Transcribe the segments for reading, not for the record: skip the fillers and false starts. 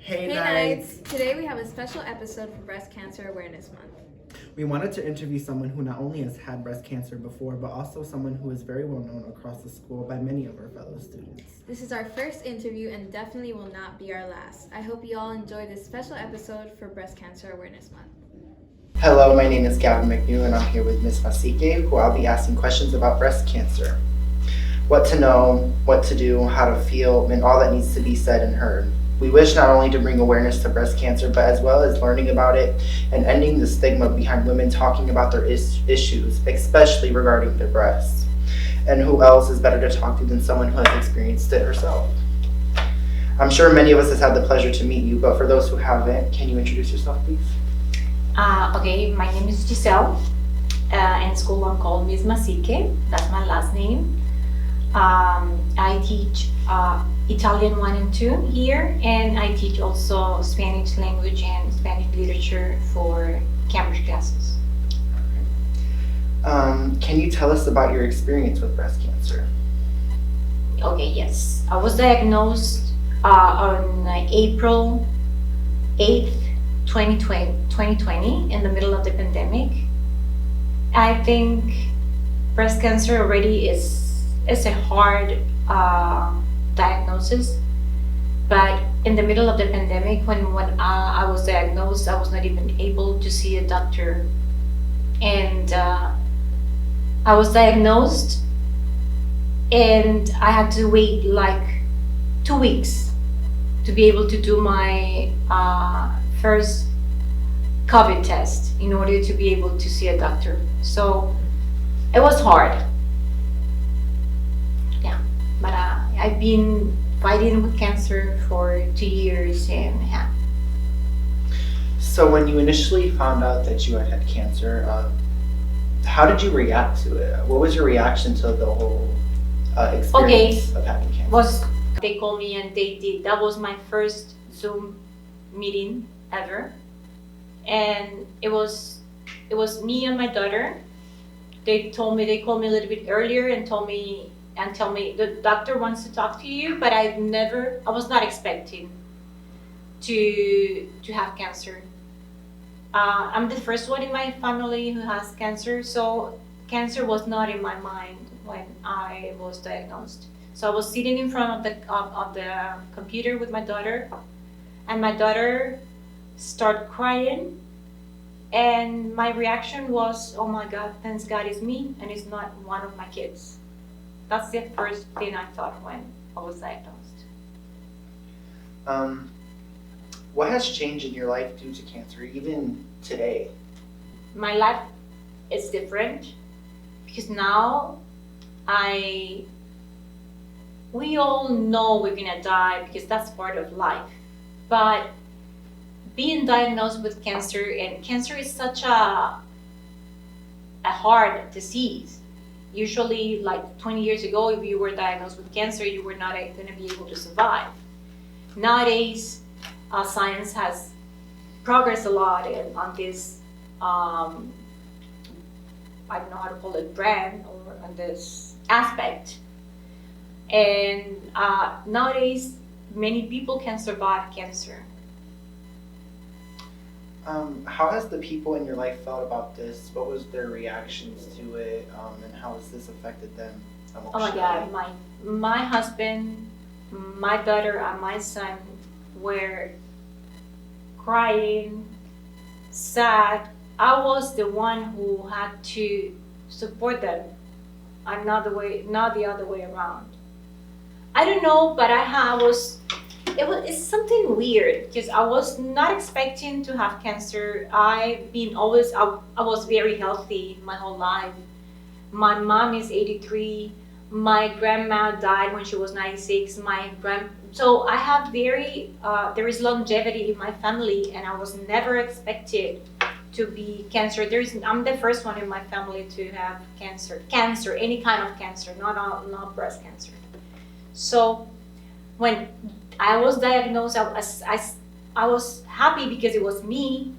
Hey Nights! Today we have a special episode for Breast Cancer Awareness Month. We wanted to interview someone who not only has had breast cancer before, but also someone who is very well known across the school by many of our fellow students. This is our first interview and definitely will not be our last. I hope you all enjoy this special episode for Breast Cancer Awareness Month. Hello, my name is Gavin McNew and I'm here with Ms. Macique, who I'll be asking questions about breast cancer. What to know, what to do, how to feel, and all that needs to be said and heard. We wish not only to bring awareness to breast cancer, but as well as learning about it and ending the stigma behind women talking about their issues, especially regarding their breasts. And who else is better to talk to than someone who has experienced it herself? I'm sure many of us has had the pleasure to meet you, but for those who haven't, can you introduce yourself, please? Okay, my name is Giselle. In school I'm called Ms. Macique, that's my last name. I teach Italian 1 and 2 here, and I teach also Spanish language and Spanish literature for Cambridge classes. Can you tell us about your experience with breast cancer? Okay, yes. I was diagnosed on April 8th, 2020, in the middle of the pandemic. I think breast cancer already is a hard diagnosis, but in the middle of the pandemic, when I was diagnosed, I was not even able to see a doctor, and I was diagnosed, and I had to wait like 2 weeks to be able to do my first COVID test in order to be able to see a doctor. So it was hard. But I've been fighting with cancer for 2 years and yeah. So when you initially found out that you had cancer, how did you react to it? What was your reaction to the whole experience of having cancer? They called me and that was my first Zoom meeting ever, and it was me and my daughter. They called me a little bit earlier and told me the doctor wants to talk to you, but I was not expecting to have cancer. I'm the first one in my family who has cancer, so cancer was not in my mind when I was diagnosed. So I was sitting in front of the computer with my daughter, and my daughter started crying, and my reaction was, oh my God, thanks God it's me and it's not one of my kids. That's the first thing I thought when I was diagnosed. What has changed in your life due to cancer, even today? My life is different because now we all know we're gonna die because that's part of life. But being diagnosed with cancer, and cancer is such a hard disease. Usually, like 20 years ago, if you were diagnosed with cancer, you were not going to be able to survive. Nowadays, science has progressed a lot on this, I don't know how to call it, brand, or on this aspect. And nowadays, many people can survive cancer. How has the people in your life felt about this? What was their reactions to it, and how has this affected them emotionally? Oh my God, my husband, my daughter, and my son were crying, sad. I was the one who had to support them, and not the other way around. I don't know, but it's something weird because I was not expecting to have cancer. I was very healthy my whole life. My mom is 83. My grandma died when she was 96. So I have there is longevity in my family, and I was never expected to be cancer. I'm the first one in my family to have cancer, any kind of cancer, not breast cancer. So when I was diagnosed, I was happy because it was me,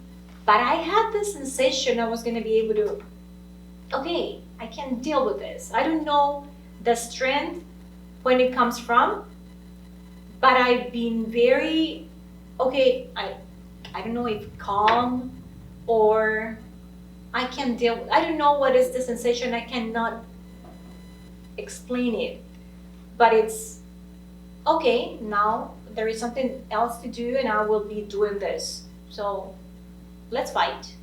but I had the sensation I was going to be able to, okay, I can deal with this. I don't know the strength when it comes from, but I've been very okay, I don't know if calm or I can deal. I don't know what is the sensation. I cannot explain it, but it's okay. Now there is something else to do, and I will be doing this. So let's fight.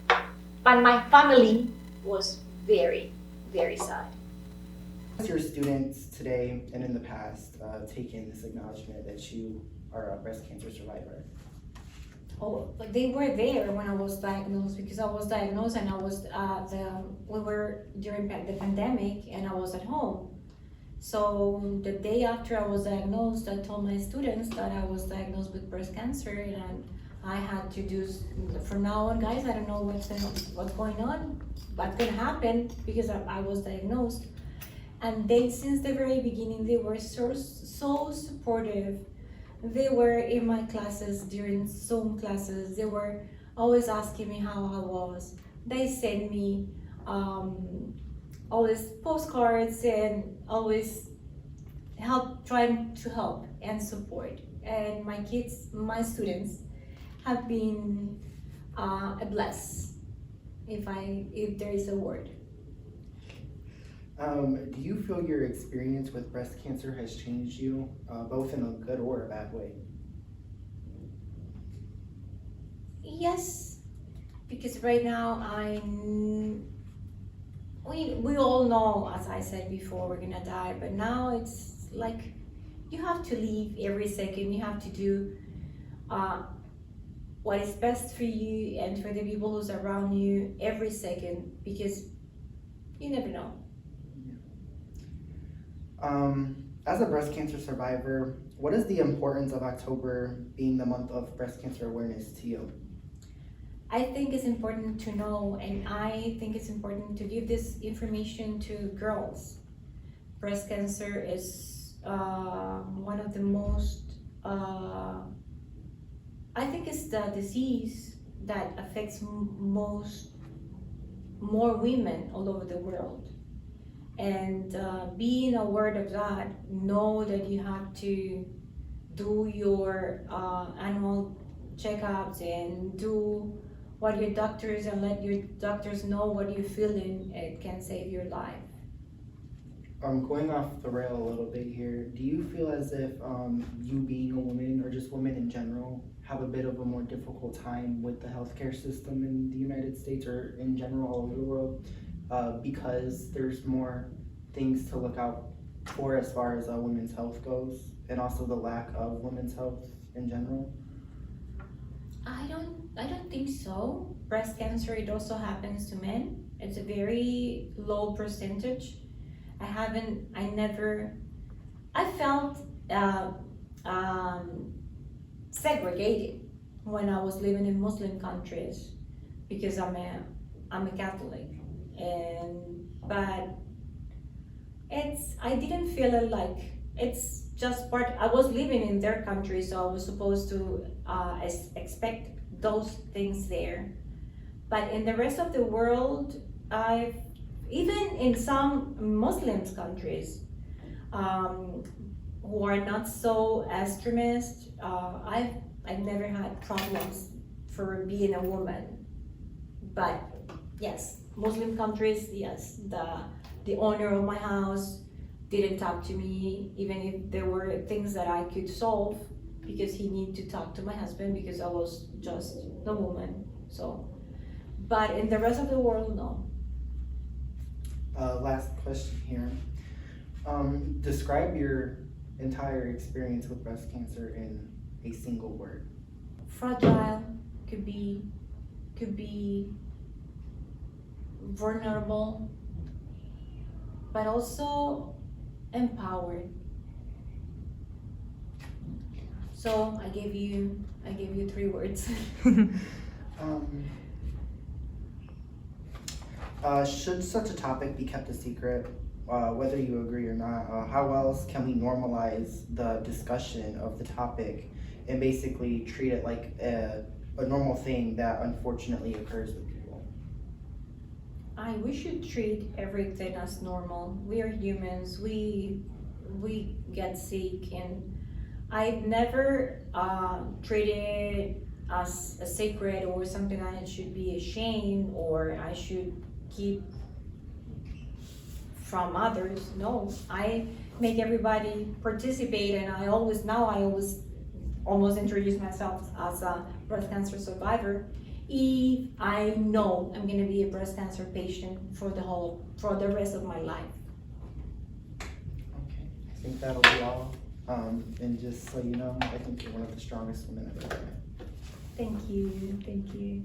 But my family was very, very sad. Has your students today and in the past taken this acknowledgement that you are a breast cancer survivor? Oh, but they were there when I was diagnosed, because I was diagnosed and we were during the pandemic and I was at home. So the day after I was diagnosed, I told my students that I was diagnosed with breast cancer, and I had to do, from now on, guys, I don't know what's going on, what's gonna happen, because I was diagnosed. And they, since the very beginning, they were so supportive. They were in my classes during Zoom classes. They were always asking me how I was. They sent me all these postcards and always trying to help and support. And my kids, my students, have been a bless, if there is a word. Do you feel your experience with breast cancer has changed you, both in a good or a bad way? Yes, because right now we all know, as I said before, we're gonna die, but now it's like you have to live every second. You have to do what is best for you and for the people who's around you every second, because you never know. As a breast cancer survivor, what is the importance of October being the month of breast cancer awareness to you? I think it's important to know, and I think it's important to give this information to girls. Breast cancer is one of the most, I think it's the disease that affects more women all over the world. And being aware of that, know that you have to do your annual checkups and do what your doctors, and let your doctors know what you're feeling. It can save your life. Going off the rail a little bit here, do you feel as if you being a woman, or just women in general, have a bit of a more difficult time with the healthcare system in the United States, or in general all over the world, because there's more things to look out for as far as women's health goes, and also the lack of women's health in general? I don't think so. Breast cancer, it also happens to men. It's a very low percentage. I felt segregated when I was living in Muslim countries, because I'm a Catholic, but I didn't feel it like it's just part. I was living in their country, so I was supposed to expect those things there. But in the rest of the world, even in some Muslim countries who are not so extremist, I've never had problems for being a woman. But yes, Muslim countries, yes, the owner of my house didn't talk to me, even if there were things that I could solve, because he needed to talk to my husband, because I was just the woman. So, but in the rest of the world, no. Last question here. Describe your entire experience with breast cancer in a single word. Fragile, could be vulnerable, but also empowered. So I gave you 3 words. Should such a topic be kept a secret, whether you agree or not? How else can we normalize the discussion of the topic and basically treat it like a normal thing that unfortunately occurs with people? We should treat everything as normal. We are humans. We get sick, and I never treated as a secret or something that I should be ashamed or I should keep from others. No, I make everybody participate, and I always almost introduce myself as a breast cancer survivor. If I know I'm gonna be a breast cancer patient for the rest of my life. Okay, I think that'll be all. And just so you know, I think you're one of the strongest women I've ever met. Thank you.